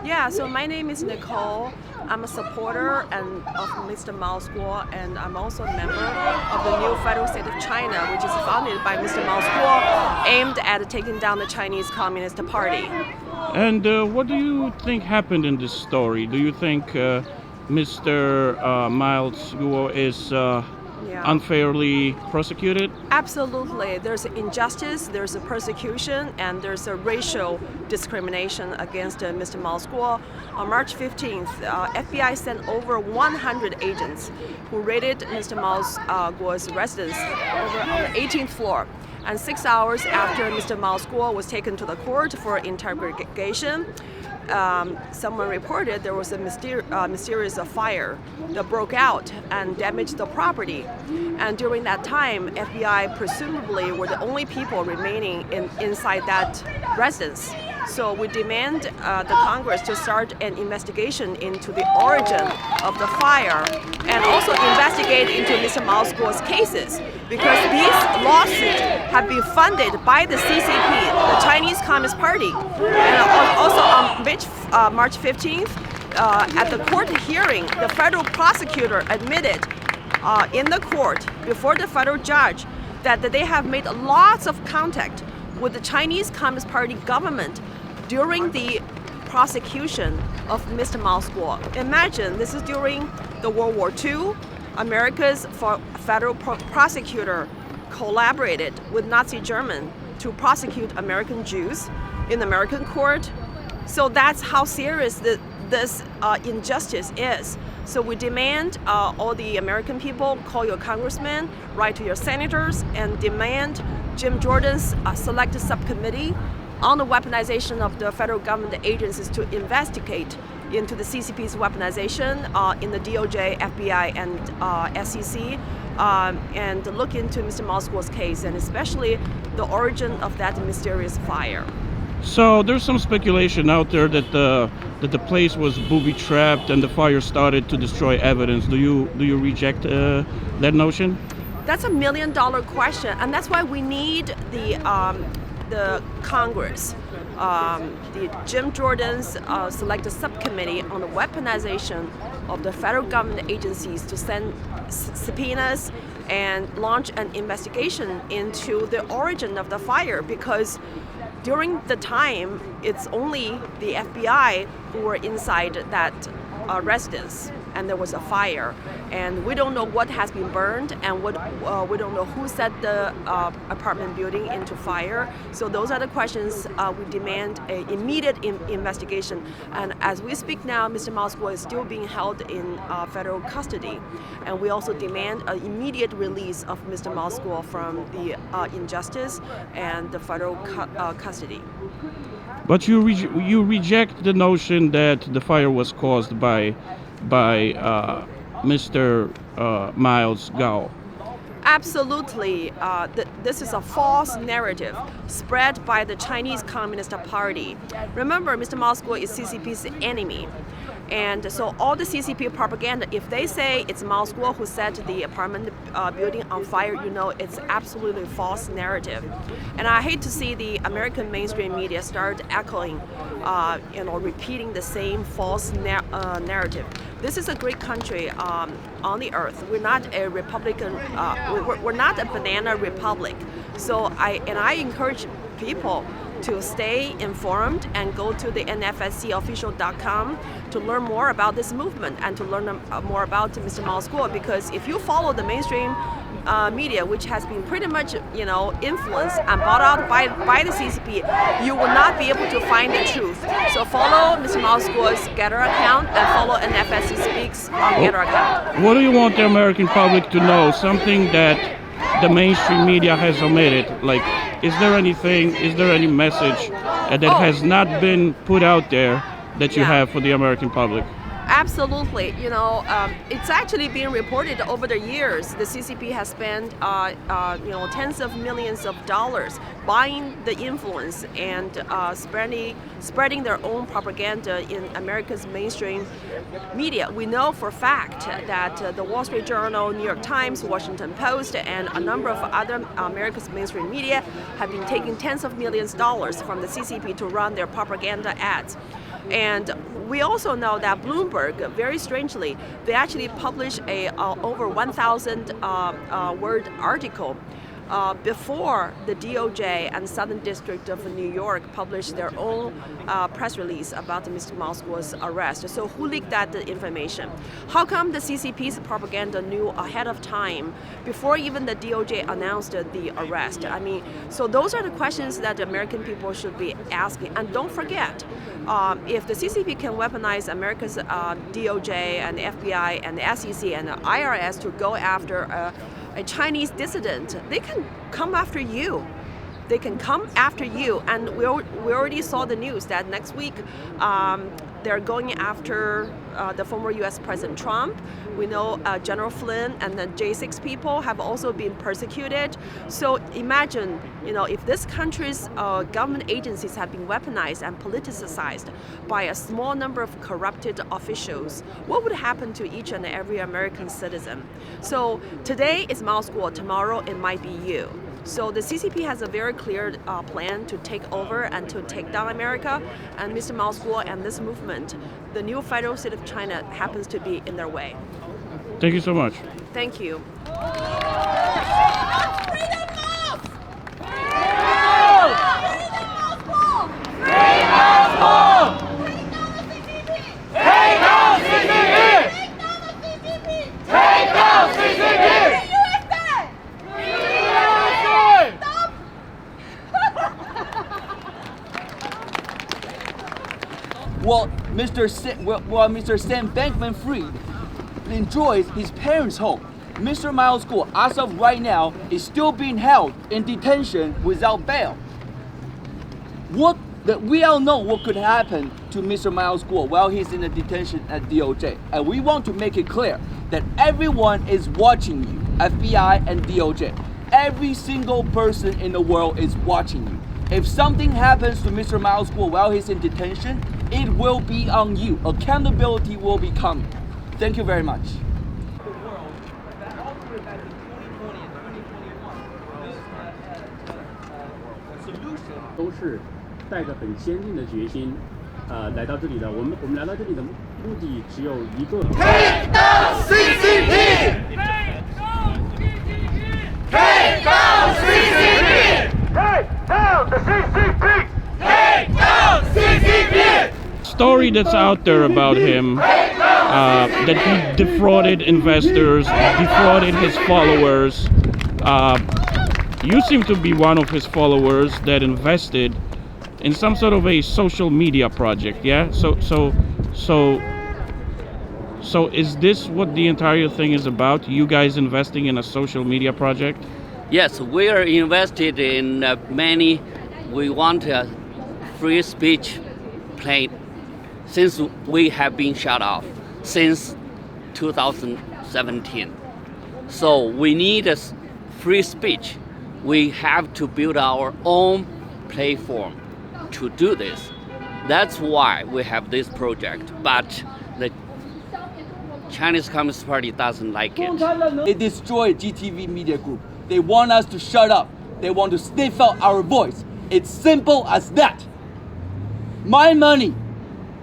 Yeah, so my name is Nicole. I'm a supporter of Mr. Mao's Guo, and I'm also a member of the new federal state of China, which is founded by Mr. Mao's Guo, aimed at taking down the Chinese Communist Party. And what do you think happened in this story? Do you think Mr. Miles Guo is Yeah. unfairly prosecuted? Absolutely. There's injustice, there's a persecution, and there's a racial discrimination against Mr. Mao's Guo. On March 15th, FBI sent over 100 agents who raided Mr. Mao's Guo's residence over on the 18th floor. And 6 hours after Mr. Mao's Guo was taken to the court for interrogation, someone reported there was a mysterious fire that broke out and damaged the property. And during that time, FBI presumably were the only people remaining inside that residence. So we demand the Congress to start an investigation into the origin of the fire and also investigate into Mr. Mao's Guo's cases, because these lawsuits have been funded by the CCP, the Chinese Communist Party. And also on March 15th, at the court hearing, the federal prosecutor admitted in the court before the federal judge that they have made lots of contact with the Chinese Communist Party government during the prosecution of Mr. Mao's Guo. Imagine, this is during the World War II. America's federal prosecutor collaborated with Nazi Germany to prosecute American Jews in American court. So that's how serious this injustice is. So we demand all the American people call your congressmen, write to your senators, and demand Jim Jordan's selected subcommittee on the weaponization of the federal government agencies to investigate into the CCP's weaponization in the DOJ, FBI, and SEC, and look into Mr. Mao's Guo's case, and especially the origin of that mysterious fire. So there's some speculation out there that the place was booby-trapped and the fire started to destroy evidence. Do you reject that notion? That's $1 million question, and that's why we need the Congress, the Jim Jordan's selected subcommittee on the weaponization of the federal government agencies to send subpoenas and launch an investigation into the origin of the fire, because during the time it's only the FBI who were inside that residence, and there was a fire, and we don't know what has been burned, and we don't know who set the apartment building into fire. So those are the questions we demand an immediate investigation. And as we speak now, Mr. Mao's Guo is still being held in federal custody, and we also demand an immediate release of Mr. Mao's Guo from the injustice and the federal custody. But you reject the notion that the fire was caused by Mr. Miles Guo. Absolutely. This is a false narrative spread by the Chinese Communist Party. Remember, Mr. Mao's Guo is CCP's enemy. And so all the CCP propaganda, if they say it's Mao's Guo who set the apartment building on fire, you know it's absolutely false narrative. And I hate to see the American mainstream media start echoing, repeating the same false narrative. This is a great country on the earth. We're not a Republican, we're not a banana republic. So I encourage people to stay informed and go to the nfscofficial.com to learn more about this movement and to learn more about Mr. Mao's Guo, because if you follow the mainstream media, which has been pretty much influenced and bought out by the CCP, you will not be able to find the truth. So follow Mr. Mao's Guo's Getter account and follow NFSC Speaks on Getter account. What do you want the American public to know? Something that the mainstream media has omitted? Like, is there any message that has not been put out there that you have for the American public? Absolutely. It's actually been reported over the years. The CCP has spent, tens of millions of dollars buying the influence and spreading their own propaganda in America's mainstream media. We know for a fact that the Wall Street Journal, New York Times, Washington Post, and a number of other America's mainstream media have been taking tens of millions of dollars from the CCP to run their propaganda ads. And we also know that Bloomberg, very strangely, they actually published a over 1,000 word article before the DOJ and Southern District of New York published their own press release about Mr. Mao's arrest. So who leaked that information? How come the CCP's propaganda knew ahead of time before even the DOJ announced the arrest? I mean, so those are the questions that the American people should be asking. And don't forget, if the CCP can weaponize America's DOJ and the FBI and the SEC and the IRS to go after a Chinese dissident, they can come after you. They can come after you. And we already saw the news that next week they're going after the former US President Trump. We know General Flynn and the J6 people have also been persecuted. So imagine, if this country's government agencies have been weaponized and politicized by a small number of corrupted officials, what would happen to each and every American citizen? So today is Mao School, tomorrow it might be you. So the CCP has a very clear plan to take over and to take down America, and Mr. Mao School and this movement, the new federal state of China, happens to be in their way. Thank you so much. Thank you. Well, Mr. Sam Bankman-Fried enjoys his parents' home. Mr. Mao School, as of right now, is still being held in detention without bail. We all know what could happen to Mr. Mao School while he's in the detention at DOJ. And we want to make it clear that everyone is watching you, FBI and DOJ. Every single person in the world is watching you. If something happens to Mr. Mao School while he's in detention, it will be on you. Accountability will be coming. Thank you very much. 都是带着很先进的决心，来到这里的。我们来到这里的目的只有一个。Take down CCP! Take down CCP! Take down the CCP! Take down CCP! Story that's out there about him, that he defrauded investors, defrauded his followers. You seem to be one of his followers that invested in some sort of a social media project, yeah? So is this what the entire thing is about? You guys investing in a social media project? Yes, we are invested in many. We want a free speech plan since we have been shut off since 2017. So we need a free speech. We have to build our own platform to do this. That's why we have this project. But the Chinese Communist Party doesn't like it. They destroyed GTV Media Group. They want us to shut up. They want to sniff out our voice. It's simple as that. My money,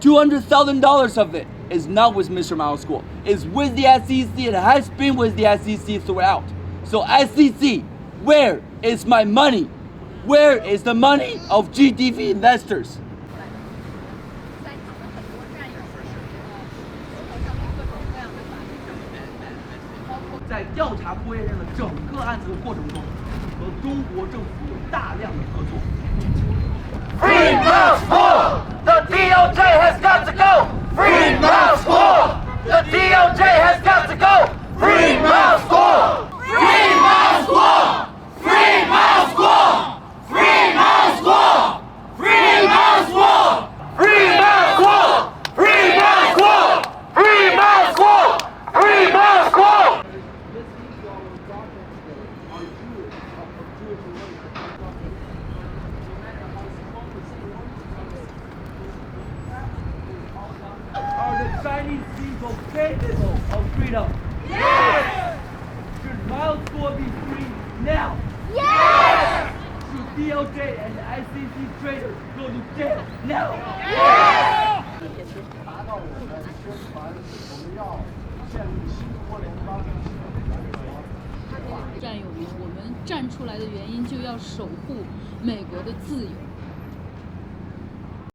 $200,000 of it, is not with Mr. Mao School. It's with the SEC. It has been with the SEC throughout. So SEC, where is my money? Where is the money of GTV investors? 在调查郭先生的整个案子的过程中，和中国政府有大量的合作。 Free Mao School! The DOJ has got to go! Free Mao School! The DOJ has got to go! Free Mao School! Free Mao School! Free Mao School! Free Mao School! Free Mao School! Free Mao School! Free Mao School! Free Mao School! Free Mao School! Are the Chinese people capable of freedom? Yes! Should Mao School be free now? Yes! Should DOJ and SEC traders go to jail now? Yes! 战友们，我们站出来的原因就要守护美国的自由。